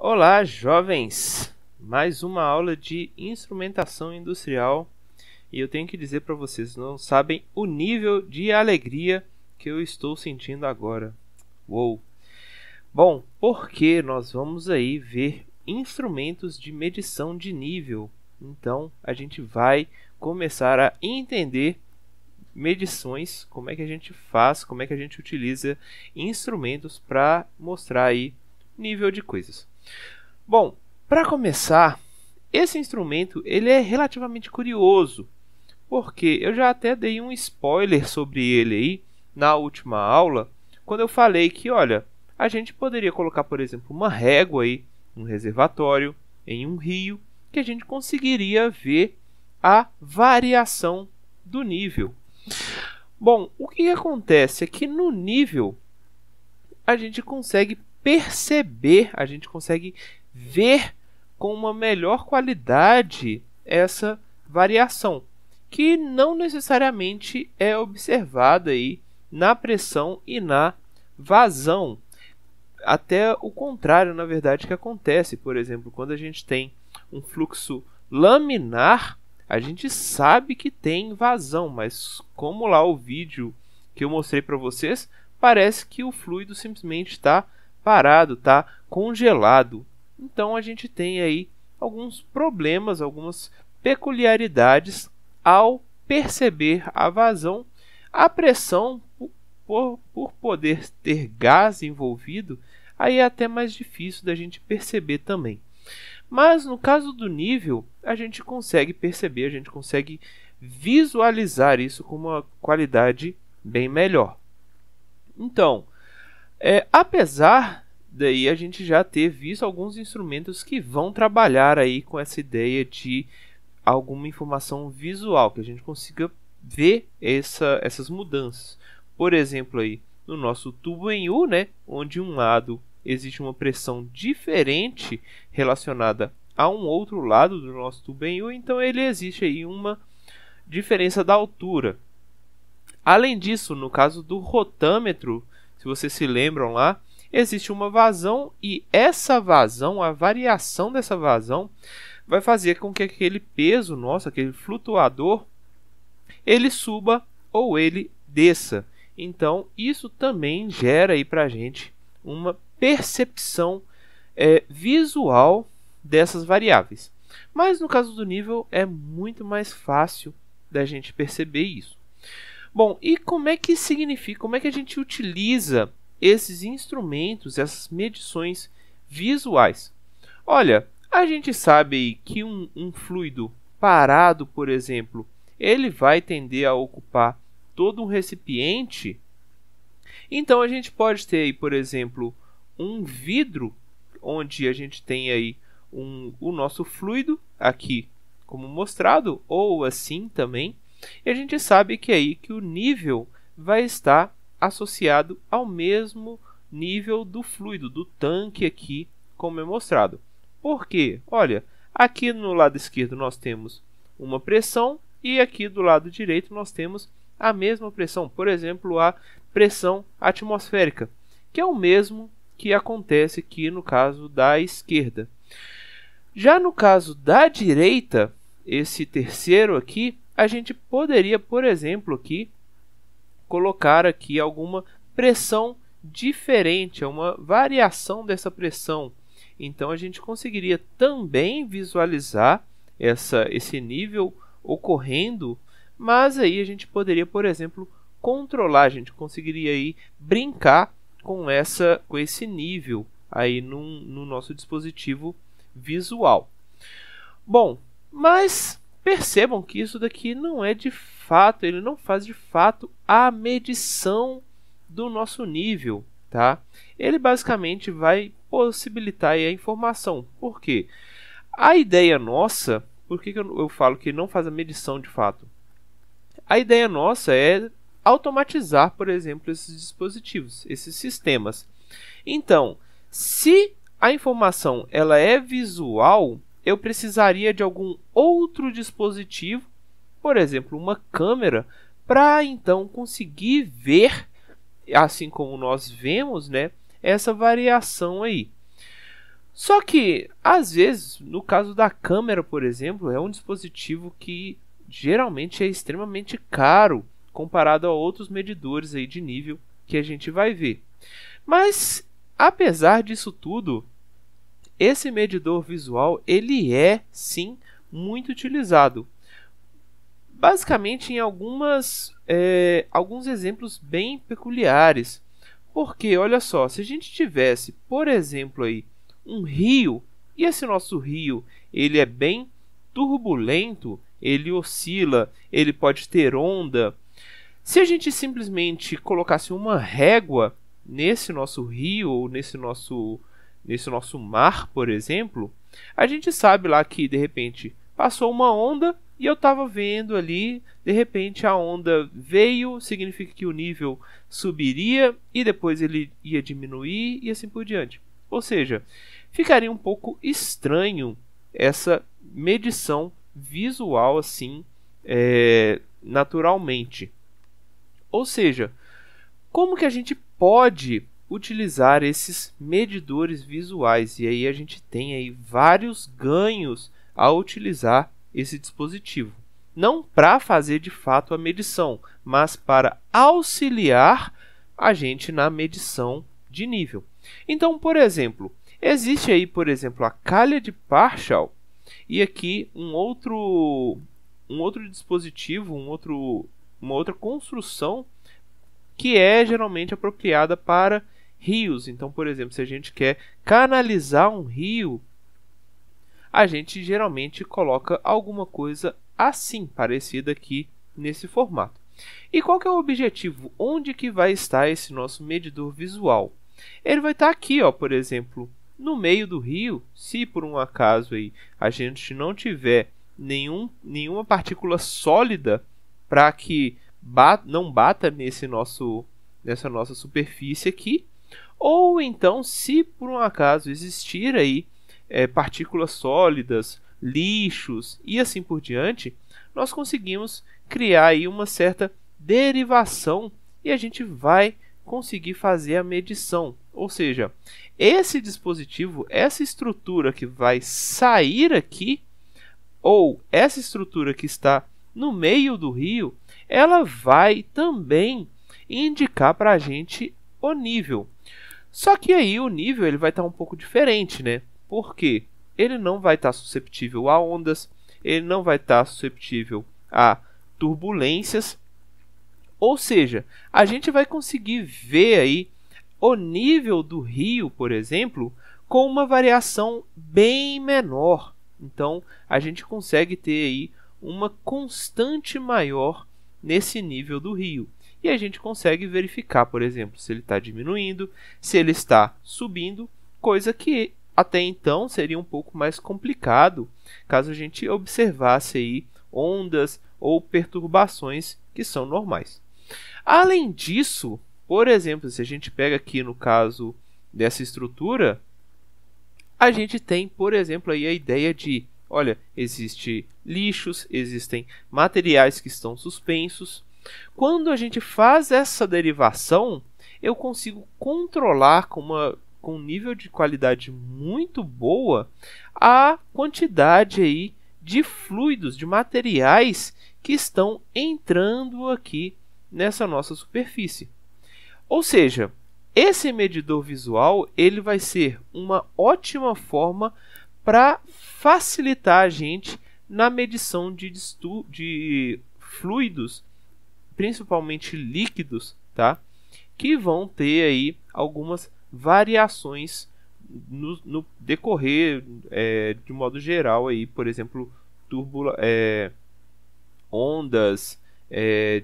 Olá, jovens! Mais uma aula de instrumentação industrial e eu tenho que dizer para vocês, não sabem o nível de alegria que eu estou sentindo agora. Uou! Bom, porque nós vamos aí ver instrumentos de medição de nível. Então, a gente vai começar a entender medições, como é que a gente faz, como é que a gente utiliza instrumentos para mostrar aí nível de coisas. Bom, para começar, esse instrumento ele é relativamente curioso, porque eu já até dei um spoiler sobre ele aí na última aula, quando eu falei que, olha, a gente poderia colocar, por exemplo, uma régua aí, um reservatório, em um rio, que a gente conseguiria ver a variação do nível. Bom, o que acontece é que no nível a gente consegue perceber, a gente consegue ver com uma melhor qualidade essa variação, que não necessariamente é observada aí na pressão e na vazão. Até o contrário, na verdade, que acontece. Por exemplo, quando a gente tem um fluxo laminar, a gente sabe que tem vazão, mas como lá o vídeo que eu mostrei para vocês, parece que o fluido simplesmente está parado, está congelado. Então a gente tem aí alguns problemas, algumas peculiaridades ao perceber a vazão. A pressão, por poder ter gás envolvido, aí é até mais difícil da gente perceber também. Mas no caso do nível, a gente consegue perceber, a gente consegue visualizar isso com uma qualidade bem melhor. Então, apesar daí a gente já ter visto alguns instrumentos que vão trabalhar aí com essa ideia de alguma informação visual, que a gente consiga ver essas mudanças. Por exemplo, aí no nosso tubo em U, né, onde um lado existe uma pressão diferente relacionada a um outro lado do nosso tubo em U, então ele existe aí uma diferença da altura. Além disso, no caso do rotâmetro, se vocês se lembram lá, existe uma vazão e essa vazão, a variação dessa vazão, vai fazer com que aquele peso nosso, aquele flutuador, ele suba ou ele desça. Então, isso também gera aí para a gente uma percepção visual dessas variáveis. Mas no caso do nível é muito mais fácil da gente perceber isso. Bom, e como é que significa, como é que a gente utiliza esses instrumentos, essas medições visuais? Olha, a gente sabe que um fluido parado, por exemplo, ele vai tender a ocupar todo um recipiente. Então a gente pode ter aí, por exemplo, um vidro onde a gente tem aí o nosso fluido aqui como mostrado, ou assim também. E a gente sabe que aí que o nível vai estar associado ao mesmo nível do fluido, do tanque aqui, como é mostrado. Por quê? Olha, aqui no lado esquerdo nós temos uma pressão e aqui do lado direito nós temos a mesma pressão, por exemplo, a pressão atmosférica, que é o mesmo que acontece aqui no caso da esquerda. Já no caso da direita, esse terceiro aqui, a gente poderia, por exemplo, aqui colocar aqui alguma pressão diferente, uma variação dessa pressão. Então a gente conseguiria também visualizar esse nível ocorrendo, mas aí a gente poderia, por exemplo, controlar, a gente conseguiria aí brincar com esse nível aí no nosso dispositivo visual. Bom, mas percebam que isso daqui não é de fato, ele não faz de fato a medição do nosso nível, tá? Ele basicamente vai possibilitar aí a informação. Por quê? A ideia nossa, por que eu falo que não faz a medição de fato? A ideia nossa é automatizar, por exemplo, esses dispositivos, esses sistemas. Então, se a informação ela é visual, eu precisaria de algum outro dispositivo, por exemplo, uma câmera, para então conseguir ver, assim como nós vemos, né, essa variação aí. Só que, às vezes, no caso da câmera, por exemplo, é um dispositivo que geralmente é extremamente caro comparado a outros medidores aí de nível que a gente vai ver. Mas, apesar disso tudo, esse medidor visual ele é sim muito utilizado. Basicamente em alguns exemplos bem peculiares. Porque, olha só, se a gente tivesse, por exemplo, aí, um rio, e esse nosso rio ele é bem turbulento, ele oscila, ele pode ter onda. Se a gente simplesmente colocasse uma régua nesse nosso rio ou nesse nosso mar, por exemplo, a gente sabe lá que de repente passou uma onda e eu estava vendo ali, de repente a onda veio, significa que o nível subiria e depois ele ia diminuir e assim por diante. Ou seja, ficaria um pouco estranho essa medição visual assim, naturalmente. Ou seja, como que a gente pode utilizar esses medidores visuais? E aí a gente tem aí vários ganhos ao utilizar esse dispositivo. Não para fazer de fato a medição, mas para auxiliar a gente na medição de nível. Então, por exemplo, existe aí, por exemplo, a calha de Parshall e aqui um outro dispositivo, uma outra construção que é geralmente apropriada para rios. Então, por exemplo, se a gente quer canalizar um rio, a gente geralmente coloca alguma coisa assim, parecida aqui nesse formato. E qual que é o objetivo? Onde que vai estar esse nosso medidor visual? Ele vai estar aqui, ó, por exemplo, no meio do rio. Se por um acaso aí, a gente não tiver nenhuma partícula sólida para que não bata nessa nossa superfície aqui, ou então se por um acaso existir aí partículas sólidas, lixos e assim por diante, nós conseguimos criar aí uma certa derivação e a gente vai conseguir fazer a medição. Ou seja, esse dispositivo, essa estrutura que vai sair aqui, ou essa estrutura que está no meio do rio, ela vai também indicar para a gente o nível. Só que aí o nível ele vai estar um pouco diferente, né? Porque ele não vai estar susceptível a ondas, ele não vai estar susceptível a turbulências. Ou seja, a gente vai conseguir ver aí o nível do rio, por exemplo, com uma variação bem menor. Então, a gente consegue ter aí uma constante maior nesse nível do rio. E a gente consegue verificar, por exemplo, se ele está diminuindo, se ele está subindo, coisa que até então seria um pouco mais complicado caso a gente observasse aí ondas ou perturbações que são normais. Além disso, por exemplo, se a gente pega aqui no caso dessa estrutura, a gente tem, por exemplo, aí a ideia de, olha, existem lixos, existem materiais que estão suspensos. Quando a gente faz essa derivação, eu consigo controlar com um nível de qualidade muito boa a quantidade aí de fluidos, de materiais que estão entrando aqui nessa nossa superfície. Ou seja, esse medidor visual ele vai ser uma ótima forma para facilitar a gente na medição de fluidos, principalmente líquidos, tá? Que vão ter aí algumas variações no decorrer de modo geral aí, por exemplo, ondas,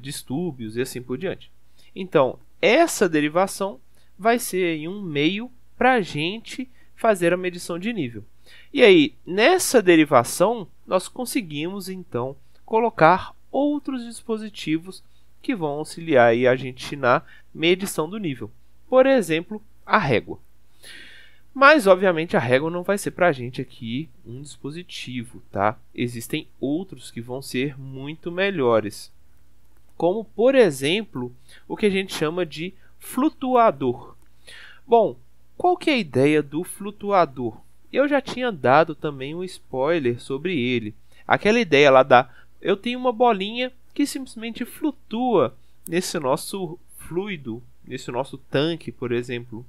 distúrbios e assim por diante. Então, essa derivação vai ser aí um meio para a gente fazer a medição de nível. E aí, nessa derivação, nós conseguimos então colocar outros dispositivos que vão auxiliar aí a gente na medição do nível. Por exemplo, a régua. Mas, obviamente, a régua não vai ser para a gente aqui um dispositivo, tá? Existem outros que vão ser muito melhores. Como, por exemplo, o que a gente chama de flutuador. Bom, qual que é a ideia do flutuador? eu já tinha dado também um spoiler sobre ele. Aquela ideia lá eu tenho uma bolinha que simplesmente flutua nesse nosso fluido, nesse nosso tanque, por exemplo.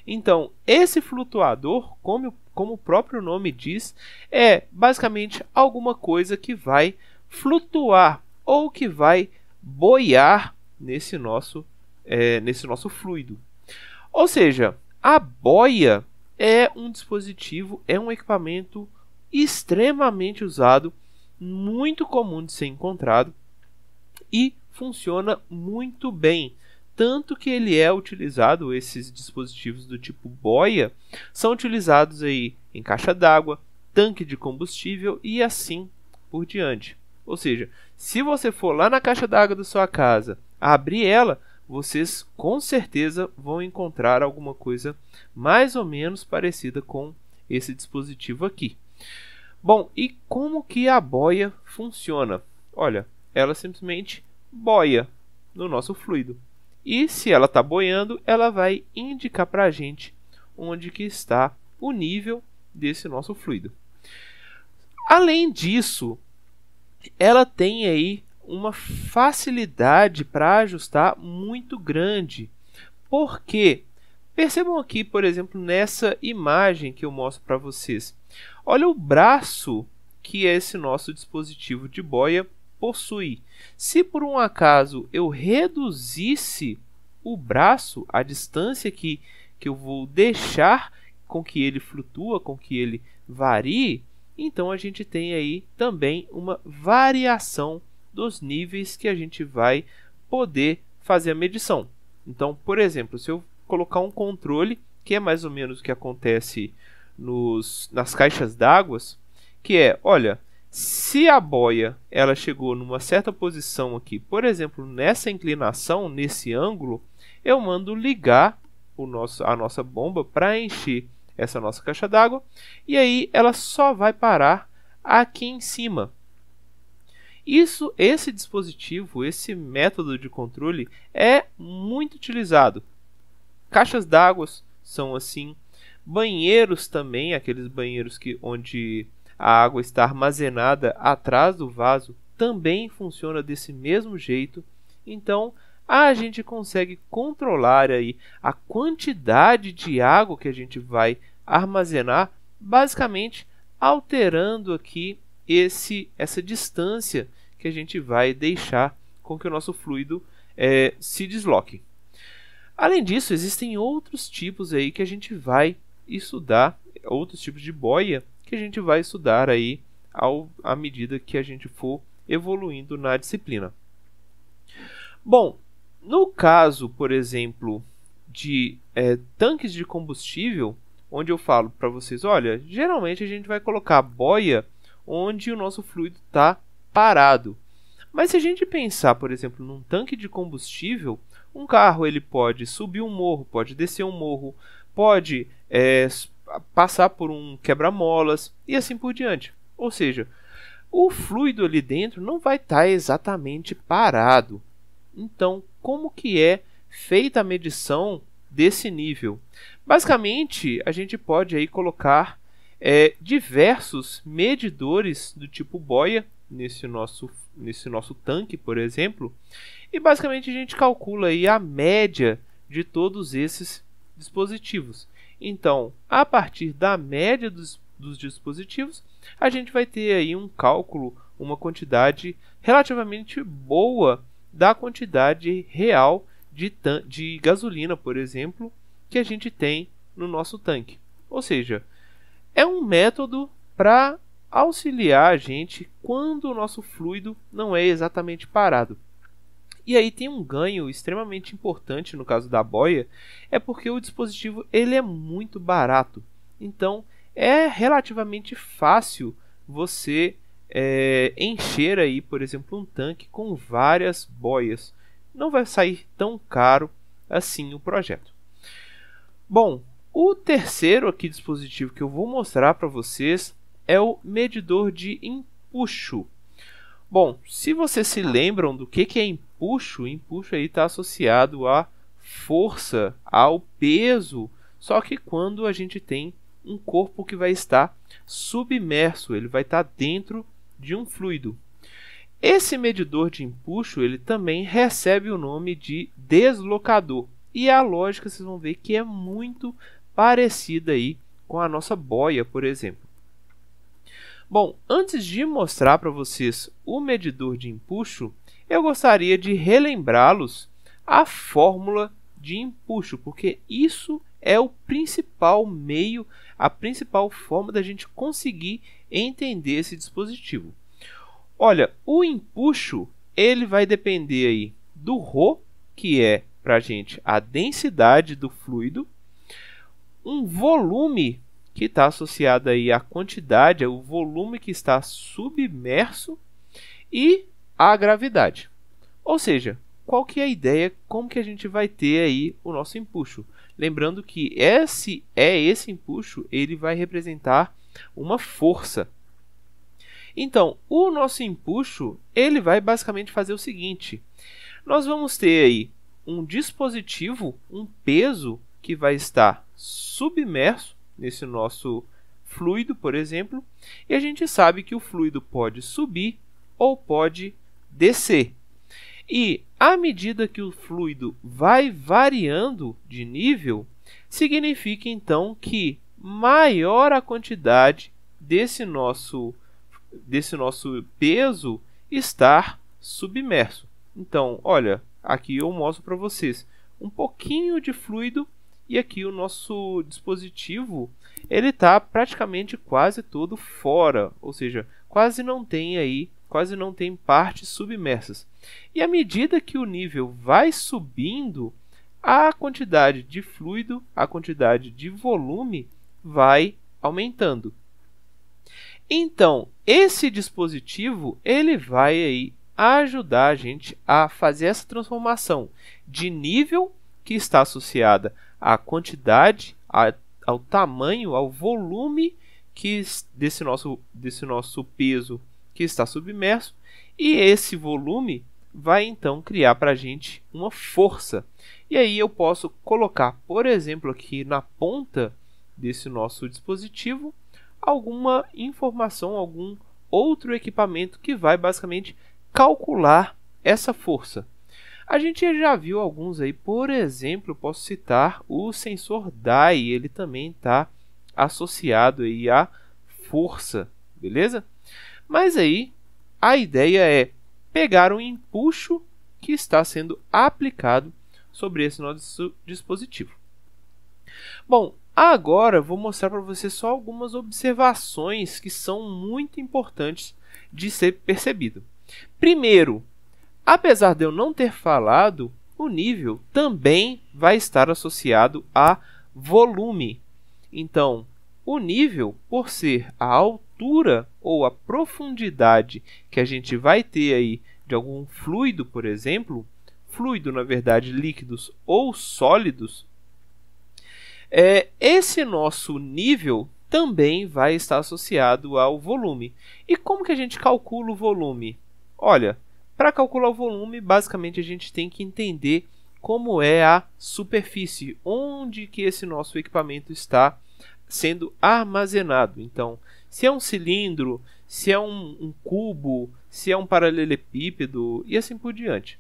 Então, esse flutuador, como o próprio nome diz, é basicamente alguma coisa que vai flutuar ou que vai boiar nesse nosso fluido. Ou seja, a boia é um dispositivo, é um equipamento extremamente usado, muito comum de ser encontrado e funciona muito bem. Tanto que ele é utilizado, esses dispositivos do tipo boia, são utilizados aí em caixa d'água, tanque de combustível e assim por diante. Ou seja, se você for lá na caixa d'água da sua casa, abrir ela, vocês com certeza vão encontrar alguma coisa mais ou menos parecida com esse dispositivo aqui. Bom, e como que a boia funciona? Olha, ela simplesmente boia no nosso fluido. E se ela está boiando, ela vai indicar para a gente onde que está o nível desse nosso fluido. Além disso, ela tem aí uma facilidade para ajustar muito grande. Por quê? Percebam aqui, por exemplo, nessa imagem que eu mostro para vocês. Olha o braço que esse nosso dispositivo de boia possui. Se por um acaso eu reduzisse o braço, a distância que eu vou deixar com que ele flutua, com que ele varie, então a gente tem aí também uma variação dos níveis que a gente vai poder fazer a medição. Então, por exemplo, se eu colocar um controle, que é mais ou menos o que acontece nas caixas d'água, que é, olha, se a boia ela chegou numa certa posição aqui, por exemplo, nessa inclinação, nesse ângulo, eu mando ligar a nossa bomba para encher essa nossa caixa d'água e aí ela só vai parar aqui em cima. Esse dispositivo, esse método de controle é muito utilizado. Caixas d'água são assim, banheiros também, aqueles banheiros onde a água está armazenada atrás do vaso, também funciona desse mesmo jeito. Então, a gente consegue controlar aí a quantidade de água que a gente vai armazenar, basicamente alterando aqui essa distância que a gente vai deixar com que o nosso fluido se desloque. Além disso, existem outros tipos aí que a gente vai estudar, outros tipos de boia que a gente vai estudar aí à medida que a gente for evoluindo na disciplina. Bom, no caso, por exemplo, de tanques de combustível, onde eu falo para vocês, olha, geralmente a gente vai colocar a boia onde o nosso fluido está parado. Mas se a gente pensar, por exemplo, num tanque de combustível, um carro ele pode subir um morro, pode descer um morro, pode passar por um quebra-molas e assim por diante. Ou seja, o fluido ali dentro não vai estar exatamente parado. Então, como que é feita a medição desse nível? Basicamente, a gente pode aí colocar diversos medidores do tipo boia nesse nosso tanque, por exemplo, e basicamente a gente calcula aí a média de todos esses dispositivos. Então, a partir da média dos dispositivos, a gente vai ter aí um cálculo, uma quantidade relativamente boa da quantidade real de gasolina, por exemplo, que a gente tem no nosso tanque. Ou seja, é um método para auxiliar a gente quando o nosso fluido não é exatamente parado. E aí tem um ganho extremamente importante no caso da boia, é porque o dispositivo ele é muito barato. Então é relativamente fácil você encher aí, por exemplo, um tanque com várias boias. Não vai sair tão caro assim o projeto. Bom, o terceiro aqui dispositivo que eu vou mostrar para vocês é o medidor de empuxo. Bom, se vocês se lembram do que é empuxo, empuxo aí está associado à força, ao peso, só que quando a gente tem um corpo que vai estar submerso, ele vai estar dentro de um fluido. Esse medidor de empuxo, ele também recebe o nome de deslocador. E a lógica, vocês vão ver que é muito parecida aí com a nossa boia, por exemplo. Bom, antes de mostrar para vocês o medidor de empuxo, eu gostaria de relembrá-los a fórmula de empuxo, porque isso é o principal meio, a principal forma da gente conseguir entender esse dispositivo. Olha, o empuxo ele vai depender aí do ρ, que é para a gente a densidade do fluido, um volume que está associado aí à quantidade, é o volume que está submerso, e a gravidade. Ou seja, qual que é a ideia, como que a gente vai ter aí o nosso empuxo? Lembrando que esse empuxo, ele vai representar uma força. Então, o nosso empuxo, ele vai basicamente fazer o seguinte: nós vamos ter aí um dispositivo, um peso que vai estar submerso nesse nosso fluido, por exemplo, e a gente sabe que o fluido pode subir ou pode descer. E à medida que o fluido vai variando de nível, significa então que maior a quantidade desse nosso peso estar submerso. Então, olha, aqui eu mostro para vocês um pouquinho de fluido e aqui o nosso dispositivo ele está praticamente quase todo fora, ou seja, quase não tem partes submersas. E à medida que o nível vai subindo, a quantidade de fluido, a quantidade de volume vai aumentando. Então, esse dispositivo ele vai aí ajudar a gente a fazer essa transformação de nível que está associada à quantidade, ao tamanho, ao volume desse nosso peso que está submerso, e esse volume vai então criar para a gente uma força. E aí eu posso colocar, por exemplo, aqui na ponta desse nosso dispositivo, alguma informação, algum outro equipamento que vai basicamente calcular essa força. A gente já viu alguns aí, por exemplo, eu posso citar o sensor DAI, ele também está associado aí à força, beleza? Mas aí a ideia é pegar um empuxo que está sendo aplicado sobre esse nosso dispositivo. Bom, agora vou mostrar para você só algumas observações que são muito importantes de ser percebido. Primeiro, apesar de eu não ter falado, o nível também vai estar associado a volume. Então, o nível, por ser a altura ou a profundidade que a gente vai ter aí de algum fluido, por exemplo, fluido, na verdade, líquidos ou sólidos, esse nosso nível também vai estar associado ao volume. E como que a gente calcula o volume? Olha, para calcular o volume, basicamente a gente tem que entender como é a superfície, onde que esse nosso equipamento está sendo armazenado. Então, se é um cilindro, se é um cubo, se é um paralelepípedo e assim por diante.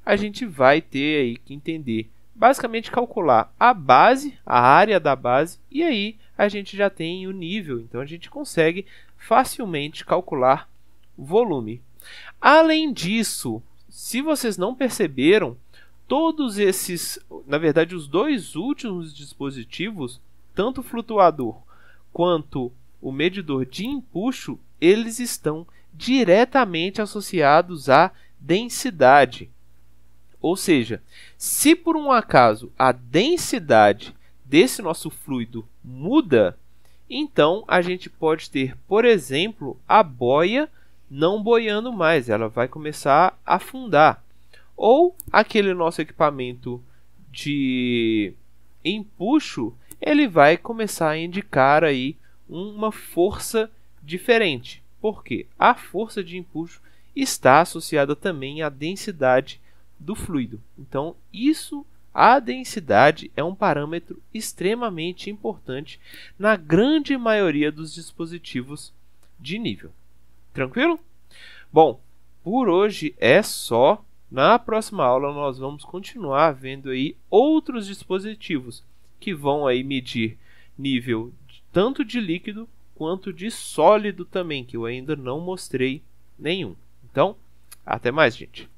A gente vai ter aí que entender, basicamente calcular a base, a área da base, e aí a gente já tem o nível. Então, a gente consegue facilmente calcular o volume. Além disso, se vocês não perceberam, todos esses, na verdade, os dois últimos dispositivos, tanto o flutuador quanto o medidor de empuxo, eles estão diretamente associados à densidade. Ou seja, se por um acaso a densidade desse nosso fluido muda, então a gente pode ter, por exemplo, a boia não boiando mais, ela vai começar a afundar. Ou aquele nosso equipamento de empuxo, ele vai começar a indicar aí uma força diferente. Por quê? A força de empuxo está associada também à densidade do fluido. Então, isso A densidade é um parâmetro extremamente importante na grande maioria dos dispositivos de nível. Tranquilo? Bom, por hoje é só. Na próxima aula nós vamos continuar vendo aí outros dispositivos que vão aí medir nível tanto de líquido quanto de sólido também, que eu ainda não mostrei nenhum. Então, até mais, gente.